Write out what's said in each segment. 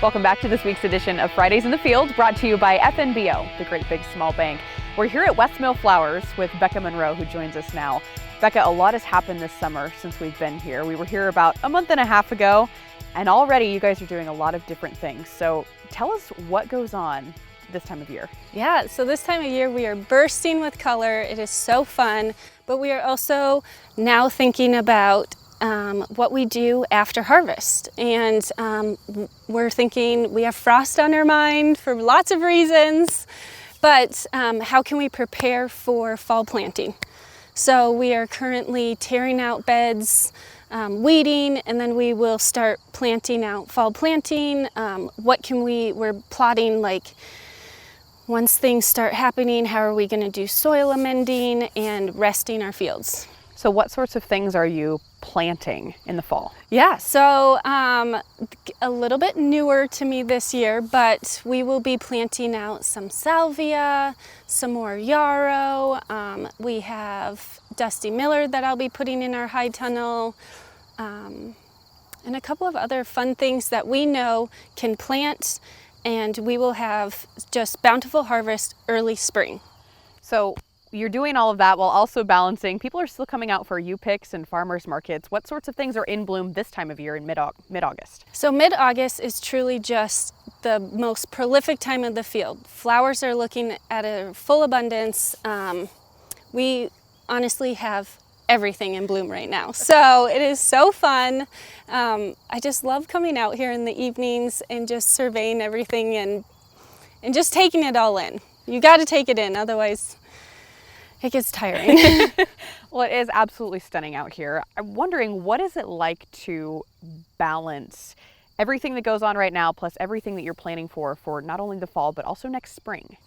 Welcome back to this week's edition of Fridays in the Field, brought to you by FNBO, the Great Big Small Bank. We're here at West Mill Flowers with Becca Monroe, who joins us now. Becca, a lot has happened this summer since we've been here. We were here about a month and a half ago, and already you guys are doing a lot of different things. So tell us what goes on this time of year. Yeah, so this time of year we are bursting with color. It is so fun, but we are also now thinking about what we do after harvest. And we're thinking we have frost on our mind for lots of reasons, but how can we prepare for fall planting? So we are currently tearing out beds, weeding, and then we will start planting out fall planting. We're plotting like once things start happening, how are we going to do soil amending and resting our fields? So what sorts of things are you planting in the fall? Yeah, so a little bit newer to me this year, but we will be planting out some salvia, some more yarrow. We have dusty miller that I'll be putting in our high tunnel, and a couple of other fun things that we know can plant, and we will have just bountiful harvest early spring. So you're doing all of that while also balancing. People are still coming out for U-picks and farmers markets. What sorts of things are in bloom this time of year in mid-August? So mid-August is truly just the most prolific time of the field. Flowers are looking at a full abundance. We honestly have everything in bloom right now. So it is so fun. I just love coming out here in the evenings and just surveying everything and just taking it all in. You got to take it in, otherwise it gets tiring. Well, it is absolutely stunning out here. I'm wondering, what is it like to balance everything that goes on right now plus everything that you're planning for not only the fall but also next spring?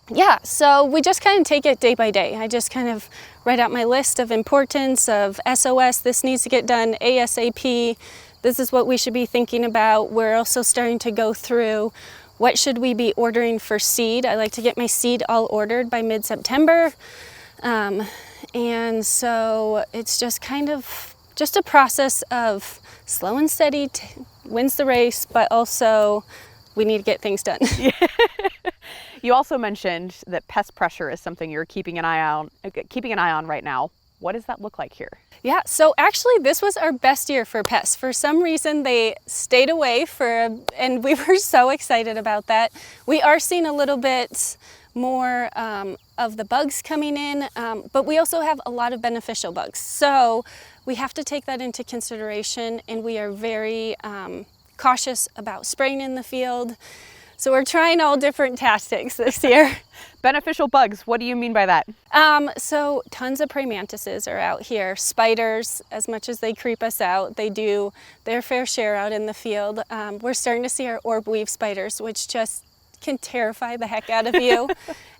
Yeah, so we just kind of take it day by day. I just kind of write out my list of importance of SOS. This needs to get done ASAP. This is what we should be thinking about. We're also starting to go through what should we be ordering for seed. I like to get my seed all ordered by mid-September. And so it's just kind of just a process of slow and steady wins the race, but also we need to get things done. You also mentioned that pest pressure is something you're keeping an eye on right now. What does that look like here? Yeah, so actually this was our best year for pests. For some reason they stayed away and we were so excited about that. We are seeing a little bit more of the bugs coming in, but we also have a lot of beneficial bugs. So we have to take that into consideration, and we are very cautious about spraying in the field. So we're trying all different tactics this year. Beneficial bugs, what do you mean by that? So tons of praying mantises are out here. Spiders, as much as they creep us out, they do their fair share out in the field. We're starting to see our orb weave spiders, which just can terrify the heck out of you.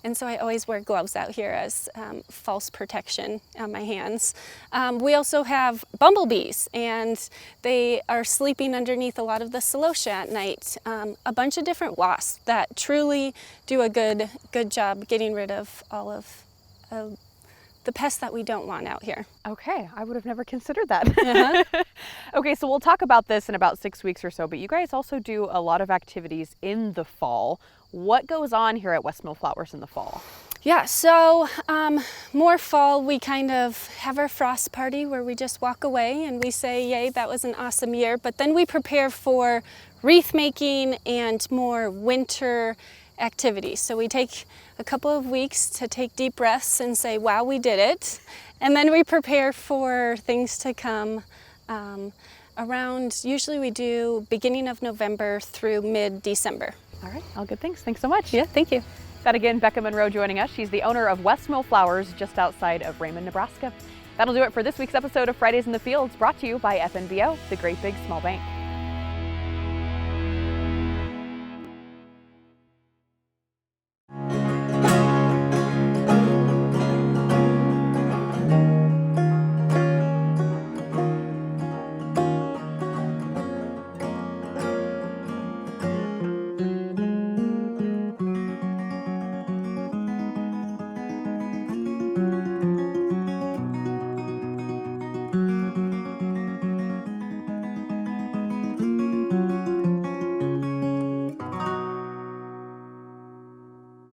And so I always wear gloves out here as false protection on my hands. We also have bumblebees, and they are sleeping underneath a lot of the celosia at night. A bunch of different wasps that truly do a good job getting rid of all of the pests that we don't want out here. Okay, I would have never considered that. Okay, so we'll talk about this in about 6 weeks or so, but you guys also do a lot of activities in the fall. What goes on here at West Mill Flowers in the fall? Yeah, so more fall, we kind of have our frost party where we just walk away and we say, yay, that was an awesome year. But then we prepare for wreath making and more winter activities. So we take a couple of weeks to take deep breaths and say, wow, we did it. And then we prepare for things to come around, usually we do beginning of November through mid-December. All right, all good things. Thanks so much. Yeah, thank you. That again, Becca Monroe joining us. She's the owner of West Mill Flowers just outside of Raymond, Nebraska. That'll do it for this week's episode of Fridays in the Fields, brought to you by FNBO, the Great Big Small Bank.